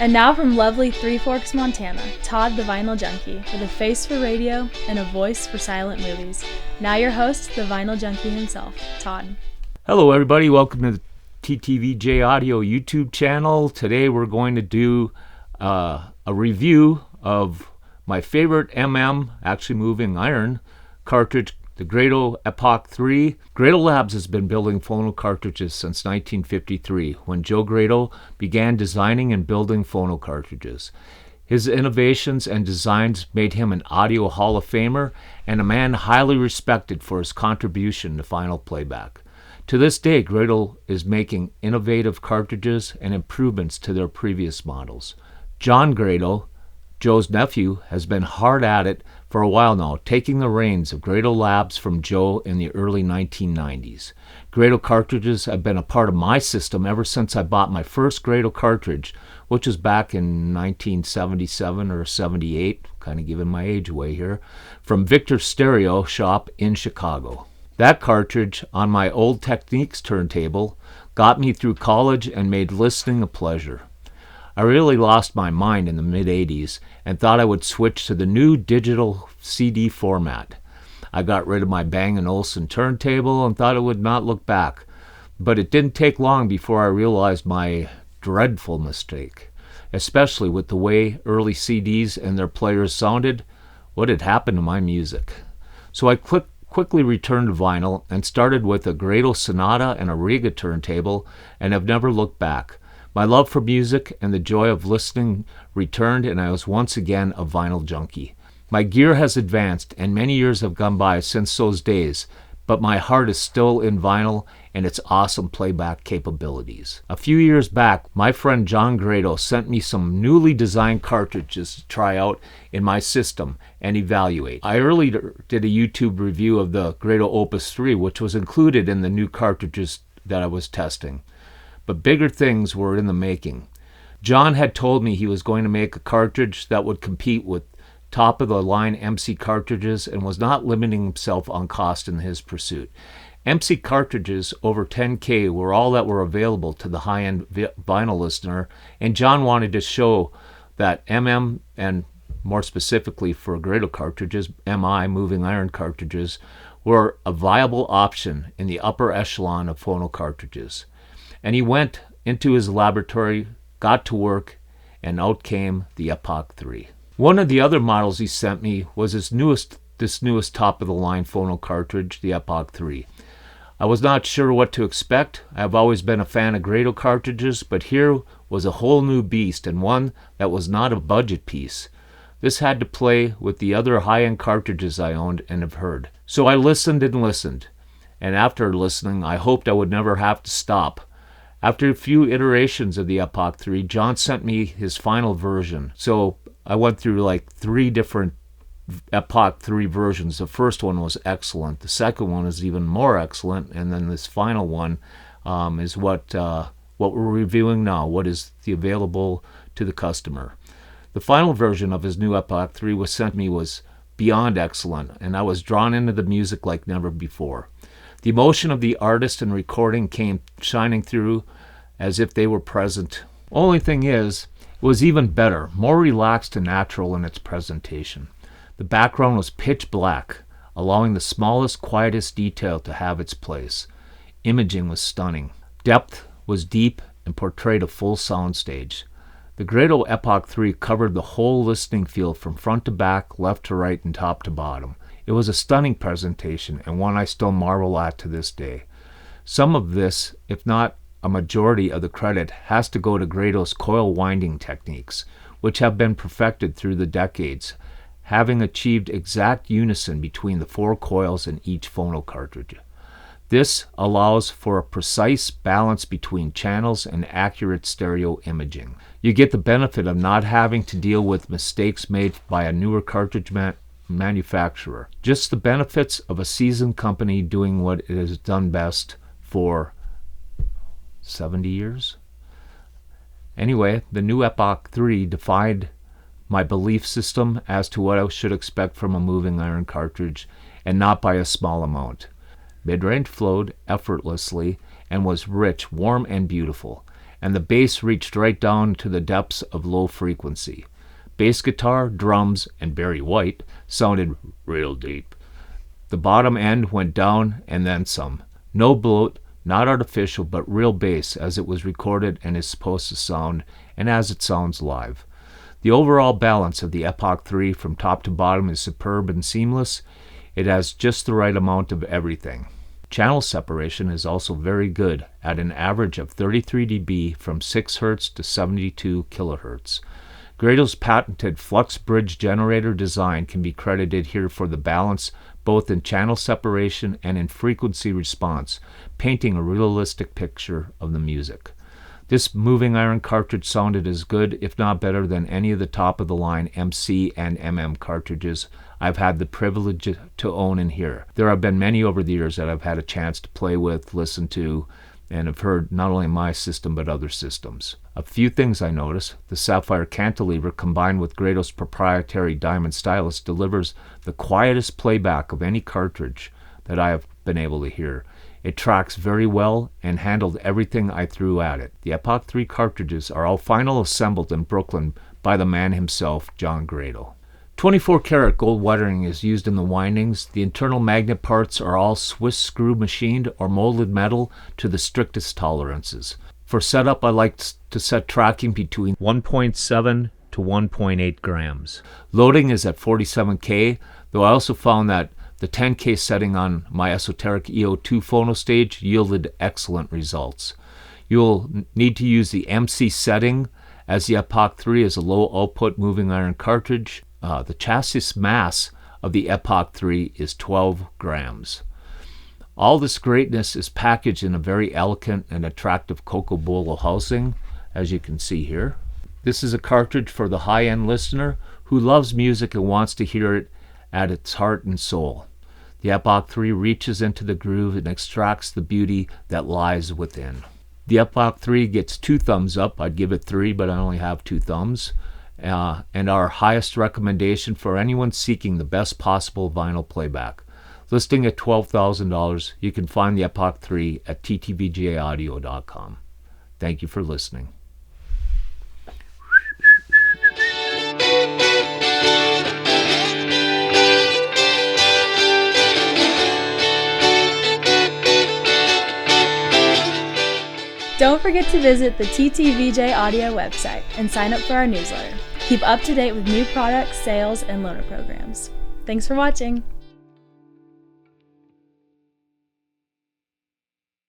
And now from lovely Three Forks, Montana, Todd the Vinyl Junkie, with a face for radio and a voice for silent movies. Now your host, the Vinyl Junkie himself, Todd. Hello everybody, welcome to the TTVJ Audio YouTube channel. Today we're going to do a review of my favorite actually moving iron, cartridge, the Grado Epoch 3. Grado Labs has been building phono cartridges since 1953, when Joe Grado began designing and building phono cartridges. His innovations and designs made him an audio Hall of Famer and a man highly respected for his contribution to final playback. To this day, Grado is making innovative cartridges and improvements to their previous models. John Grado, Joe's nephew, has been hard at it for a while now, taking the reins of Grado Labs from Joe in the early 1990s. Grado cartridges have been a part of my system ever since I bought my first Grado cartridge, which was back in 1977 or 78, kind of giving my age away here, from Victor Stereo Shop in Chicago. That cartridge on my old Techniques turntable got me through college and made listening a pleasure. I really lost my mind in the mid-80s and thought I would switch to the new digital CD format. I got rid of my Bang & Olufsen turntable and thought it would not look back. But it didn't take long before I realized my dreadful mistake, especially with the way early CDs and their players sounded. What had happened to my music? So I quickly returned to vinyl and started with a Grado Sonata and a Riga turntable and have never looked back. My love for music and the joy of listening returned, and I was once again a vinyl junkie. My gear has advanced, and many years have gone by since those days, but my heart is still in vinyl and its awesome playback capabilities. A few years back, my friend John Grado sent me some newly designed cartridges to try out in my system and evaluate. I earlier did a YouTube review of the Grado Opus 3, which was included in the new cartridges that I was testing. But bigger things were in the making. John had told me he was going to make a cartridge that would compete with top-of-the-line MC cartridges and was not limiting himself on cost in his pursuit. MC cartridges over 10K were all that were available to the high-end vinyl listener, and John wanted to show that and more specifically for Grado cartridges, MI, moving iron cartridges, were a viable option in the upper echelon of phono cartridges. And he went into his laboratory, got to work, and out came the Epoch 3. One of the other models he sent me was this newest top-of-the-line phono cartridge, the Epoch 3. I was not sure what to expect. I have always been a fan of Grado cartridges, but here was a whole new beast, and one that was not a budget piece. This had to play with the other high-end cartridges I owned and have heard. So I listened and listened, and after listening, I hoped I would never have to stop. After a few iterations of the Epoch 3, John sent me his final version. So I went through like 3 different Epoch 3 versions. The first one was excellent. The second one is even more excellent. And then this final one is what we're reviewing now, what is available to the customer. The final version of his new Epoch 3 was sent me was beyond excellent, and I was drawn into the music like never before. The emotion of the artist and recording came shining through as if they were present. Only thing is, it was even better, more relaxed and natural in its presentation. The background was pitch black, allowing the smallest, quietest detail to have its place. Imaging was stunning. Depth was deep and portrayed a full soundstage. The Grado Epoch 3 covered the whole listening field from front to back, left to right, and top to bottom. It was a stunning presentation, and one I still marvel at to this day. Some of this, if not a majority of the credit, has to go to Grado's coil winding techniques, which have been perfected through the decades, having achieved exact unison between the 4 coils in each phono cartridge. This allows for a precise balance between channels and accurate stereo imaging. You get the benefit of not having to deal with mistakes made by a newer cartridge manufacturer. Just the benefits of a seasoned company doing what it has done best for 70 years. Anyway, the new Epoch 3 defined my belief system as to what I should expect from a moving iron cartridge, and not by a small amount. Mid-range flowed effortlessly and was rich, warm, and beautiful. and the bass reached right down to the depths of low frequency. Bass guitar, drums, and Barry White sounded real deep. The bottom end went down and then some. No bloat, not artificial, but real bass as it was recorded and is supposed to sound, and as it sounds live. The overall balance of the Epoch 3 from top to bottom is superb and seamless. It has just the right amount of everything. Channel separation is also very good at an average of 33 dB from 6 Hz to 72 kHz. Grado's patented flux bridge generator design can be credited here for the balance both in channel separation and in frequency response, painting a realistic picture of the music. This moving iron cartridge sounded as good, if not better, than any of the top-of-the-line MC and MM cartridges I've had the privilege to own and hear. There have been many over the years that I've had a chance to play with, listen to, and have heard not only my system but other systems. A few things I noticed. The sapphire cantilever combined with Grado's proprietary diamond stylus delivers the quietest playback of any cartridge that I have been able to hear. It tracks very well and handled everything I threw at it. The Epoch 3 cartridges are all final assembled in Brooklyn by the man himself, John Grado. 24 karat gold wiring is used in the windings. The internal magnet parts are all Swiss screw machined or molded metal to the strictest tolerances. For setup, I like to set tracking between 1.7 to 1.8 grams. Loading is at 47K, though I also found that the 10K setting on my Esoteric EO2 phono stage yielded excellent results. You'll need to use the MC setting, as the Epoch 3 is a low output moving iron cartridge. The chassis mass of the Epoch 3 is 12 grams. All this greatness is packaged in a very elegant and attractive cocoa bolo housing, as you can see here. This is a cartridge for the high-end listener who loves music and wants to hear it at its heart and soul. The Epoch 3 reaches into the groove and extracts the beauty that lies within. The Epoch 3 gets 2 thumbs up. I'd give it 3, but I only have 2 thumbs. And our highest recommendation for anyone seeking the best possible vinyl playback. Listing at $12,000, you can find the Epoch 3 at ttvjaudio.com. Thank you for listening. Don't forget to visit the TTVJ Audio website and sign up for our newsletter. Keep up to date with new products, sales, and loaner programs. Thanks for watching.